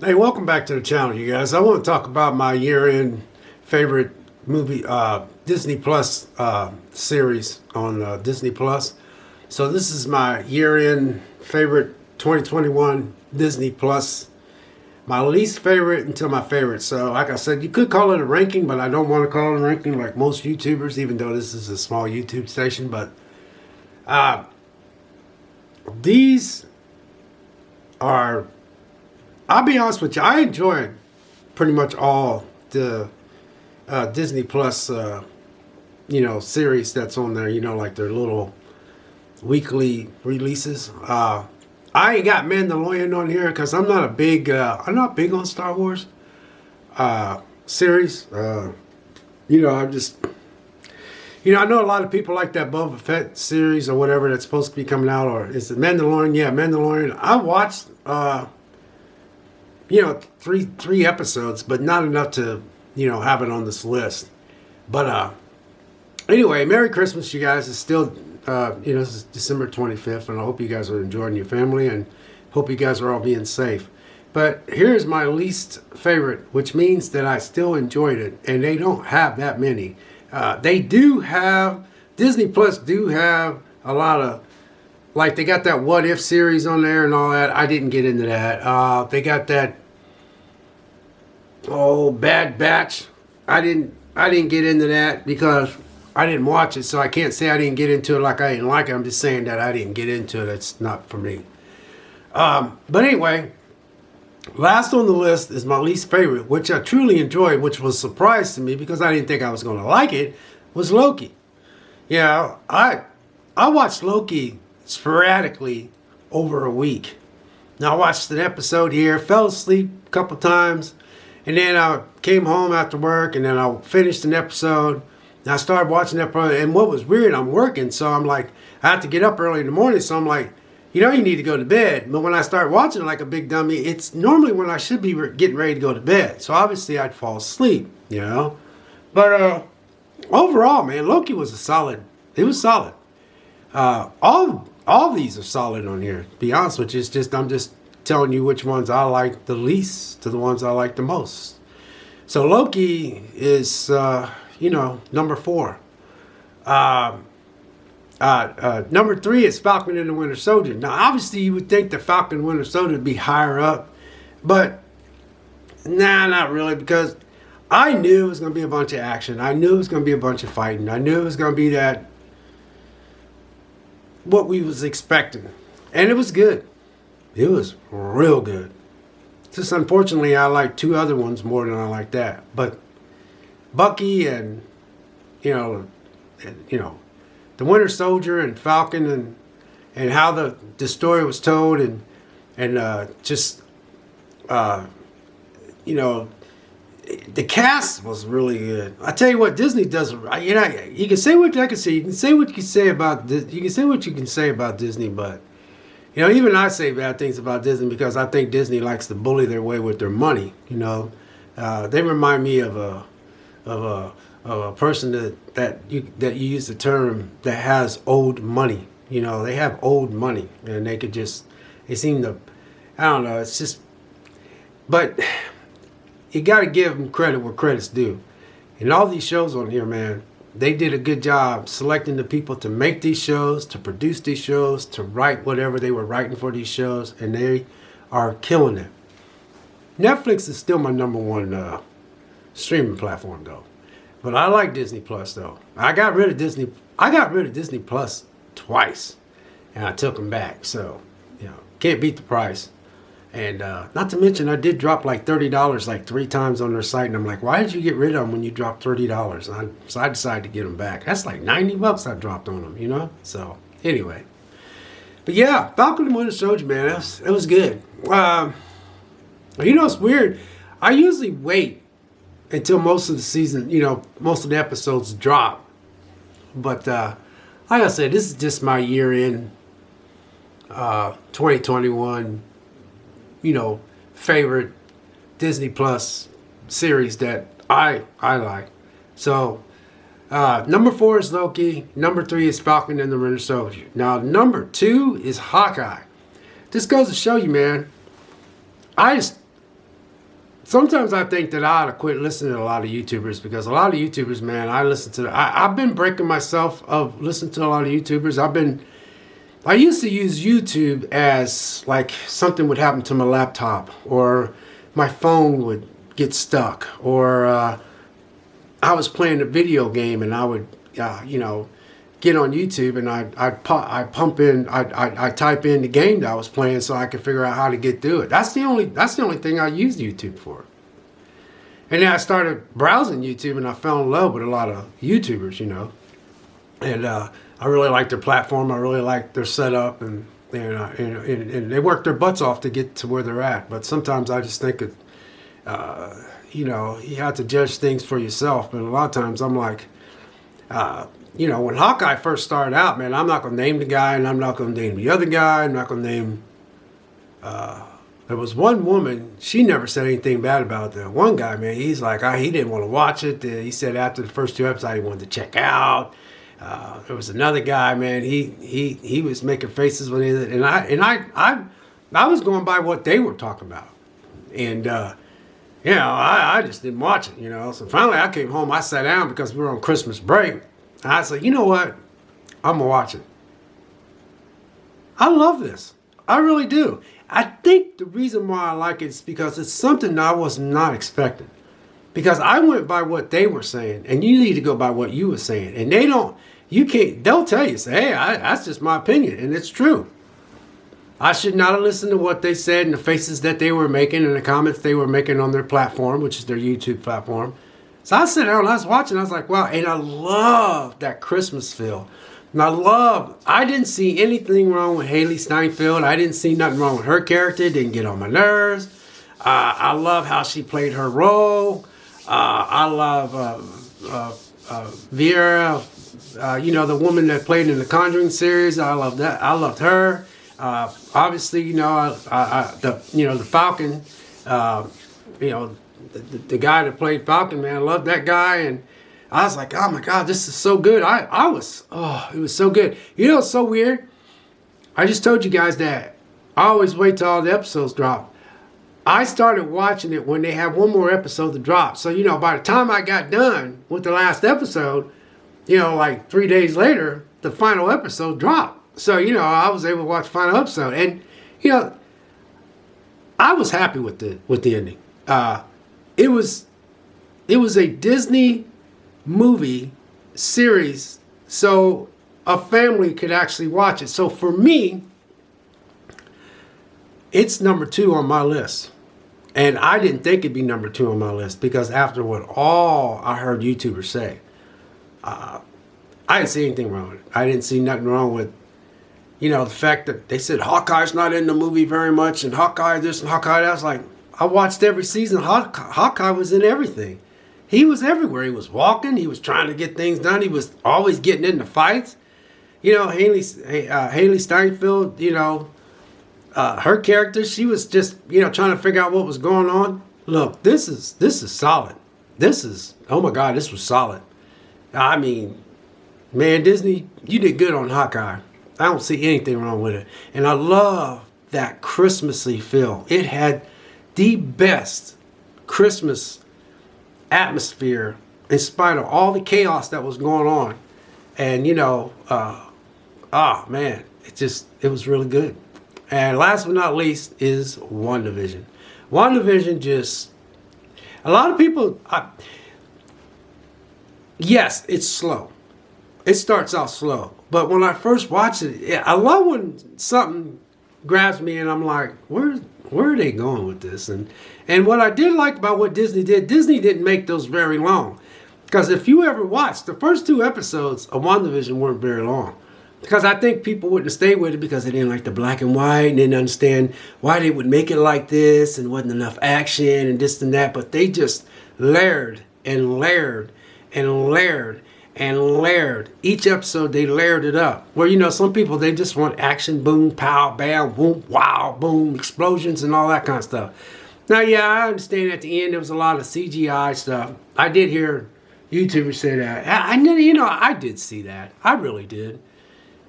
Hey, welcome back to the channel, you guys. I want to talk about my year-end favorite movie, Disney Plus series on Disney Plus. So this is my year-end favorite 2021 Disney Plus. My least favorite until my favorite. So like I said, you could call it a ranking, but I don't want to call it a ranking like most YouTubers, even though this is a small YouTube station. But these are, I'll be honest with you, I enjoyed pretty much all the Disney Plus, series that's on there. Like their little weekly releases. I ain't got Mandalorian on here because I'm not big on Star Wars series. I'm just, I know a lot of people like that Boba Fett series or whatever that's supposed to be coming out, or is it Mandalorian? Yeah, Mandalorian. I watched, three episodes, but not enough to, have it on this list. But anyway, Merry Christmas, you guys. It's still, this is December 25th, and I hope you guys are enjoying your family, and hope you guys are all being safe. But here's my least favorite, which means that I still enjoyed it, and they don't have that many. Disney Plus do have a lot of, like, they got that What If series on there and all that. I didn't get into that. They got that, Bad Batch. I didn't get into that because I didn't watch it, so I can't say I didn't get into it like I didn't like it. I'm just saying that I didn't get into it. It's not for me. But anyway, last on the list is my least favorite, which I truly enjoyed, which was a surprise to me because I didn't think I was going to like it, was Loki. Yeah, I watched Loki sporadically over a week. Now I watched an episode here, fell asleep a couple times, and then I came home after work, and then I finished an episode, and I started watching that episode, and what was weird, I'm working, so I'm like, I have to get up early in the morning, so I'm like, you need to go to bed. But when I start watching it like a big dummy, it's normally when I should be getting ready to go to bed. So obviously I'd fall asleep, But overall, man, Loki was it was solid. All these are solid on here. To be honest with you, it's just, I'm just telling you which ones I like the least to the ones I like the most. So Loki is, number 4. Number 3 is Falcon and the Winter Soldier. Now, obviously, you would think the Falcon and Winter Soldier would be higher up, but nah, not really, because I knew it was going to be a bunch of action. I knew it was going to be a bunch of fighting. I knew it was going to be what we was expecting, and it was good. It was real good. Just unfortunately, I like 2 other ones more than I like that. But Bucky and the Winter Soldier and Falcon and how the story was told and the cast was really good. I tell you what, Disney does. You can say what I can say. You can say what you can say about this. You can say what you can say about Disney, but even I say bad things about Disney because I think Disney likes to bully their way with their money. They remind me of a person that you use the term that has old money. They have old money, and they seem to, I don't know. It's just, but you got to give them credit where credit's due. And all these shows on here, man, they did a good job selecting the people to make these shows, to produce these shows, to write whatever they were writing for these shows, and they are killing it. Netflix is still my number 1 streaming platform, though. But I like Disney Plus, though. I got rid of Disney Plus twice, and I took them back. So, can't beat the price. And not to mention, I did drop like $30 like 3 times on their site, and I'm like, why did you get rid of them when you dropped $30? So I decided to get them back. That's like $90 I dropped on them, So anyway, but yeah, Falcon and Winter Soldier, man, it was good. It's weird. I usually wait until most of the season, most of the episodes drop. But like I said, this is just my year-end 2021, favorite Disney Plus series that I like. So number 4 is Loki. Number 3 is Falcon and the Winter Soldier. Now number 2 is Hawkeye. This goes to show you, man, sometimes I think that I ought to quit listening to a lot of YouTubers because a lot of YouTubers, man, I listen to. I've been breaking myself of listening to a lot of YouTubers. I used to use YouTube as like something would happen to my laptop or my phone would get stuck or I was playing a video game and I would, get on YouTube and I type in the game that I was playing so I could figure out how to get through it. That's the only thing I used YouTube for. And then I started browsing YouTube and I fell in love with a lot of YouTubers, and I really like their platform. I really like their setup and they work their butts off to get to where they're at. But sometimes I just think you have to judge things for yourself. And a lot of times I'm like, when Hawkeye first started out, man, I'm not going to name the guy and I'm not going to name the other guy. I'm not going to name... there was one woman, she never said anything bad about the one guy, man. He's like, he didn't want to watch it. He said after the first 2 episodes, he wanted to check out. There was another guy, man. He was making faces when I was going by what they were talking about, and I just didn't watch it, So finally, I came home. I sat down because we were on Christmas break, and I said, you know what, I'm gonna watch it. I love this. I really do. I think the reason why I like it is because it's something that I was not expecting. Because I went by what they were saying, and you need to go by what you were saying. And they'll tell you, say, hey, that's just my opinion, and it's true. I should not have listened to what they said and the faces that they were making and the comments they were making on their platform, which is their YouTube platform. So I sat down and I was watching, I was like, wow, and I love that Christmas feel. And I didn't see anything wrong with Haley Steinfeld. I didn't see nothing wrong with her character. It didn't get on my nerves. I love how she played her role. I love Vera, the woman that played in the Conjuring series. I love that. I loved her. Obviously, the Falcon. The guy that played Falcon, man, I love that guy. And I was like, oh my God, this is so good. It was so good. It's so weird. I just told you guys that I always wait till all the episodes drop. I started watching it when they had one more episode to drop. So, by the time I got done with the last episode, like 3 days later, the final episode dropped. So, I was able to watch the final episode. And, I was happy with the ending. It was a Disney movie series, so a family could actually watch it. So for me, it's number 2 on my list. And I didn't think it'd be number 2 on my list because after what all I heard YouTubers say, I didn't see anything wrong with it. I didn't see nothing wrong with, the fact that they said Hawkeye's not in the movie very much and Hawkeye this and Hawkeye that. I was like, I watched every season. Hawkeye was in everything. He was everywhere. He was walking. He was trying to get things done. He was always getting into fights. Haley Steinfeld, her character, she was just, trying to figure out what was going on. Look, this is solid. Oh my God, this was solid. I mean, man, Disney, you did good on Hawkeye. I don't see anything wrong with it. And I love that Christmassy feel. It had the best Christmas atmosphere in spite of all the chaos that was going on. And, man, it was really good. And last but not least is WandaVision. WandaVision a lot of people, yes, it's slow. It starts out slow. But when I first watched it, I love when something grabs me and I'm like, where are they going with this? And what I did like about what Disney didn't make those very long. Because if you ever watched, the first 2 episodes of WandaVision weren't very long. Because I think people wouldn't stay with it because they didn't like the black and white and didn't understand why they would make it like this and wasn't enough action and this and that. But they just layered and layered and layered and layered. Each episode, they layered it up. Where, some people, they just want action, boom, pow, bam, boom, wow, boom, explosions and all that kind of stuff. Now, yeah, I understand at the end there was a lot of CGI stuff. I did hear YouTubers say that. I did see that. I really did.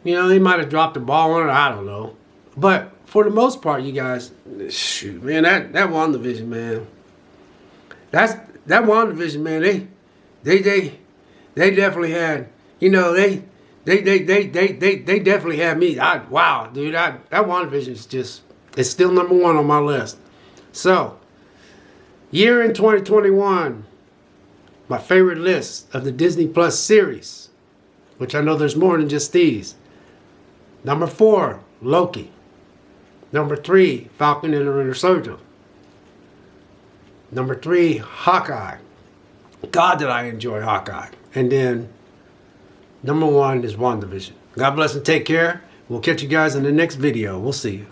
They might have dropped the ball on it. I don't know. But for the most part, you guys, shoot, man, that WandaVision, man, that WandaVision, man. They definitely had, you know, they definitely had me. Wow, dude, that WandaVision is just, it's still number one on my list. So, year in 2021, my favorite list of the Disney Plus series, which I know there's more than just these. Number 4, Loki. Number 3, Falcon and the Winter Soldier. Number 3, Hawkeye. God, did I enjoy Hawkeye. And then number 1 is WandaVision. God bless and take care. We'll catch you guys in the next video. We'll see you.